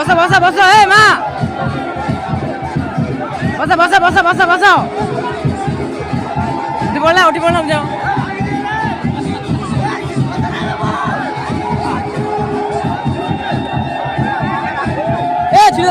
বসো বসো বসো, এই মা বসো বসো বসো বসো বসো, উঠি পড়লাম যাও। ছিল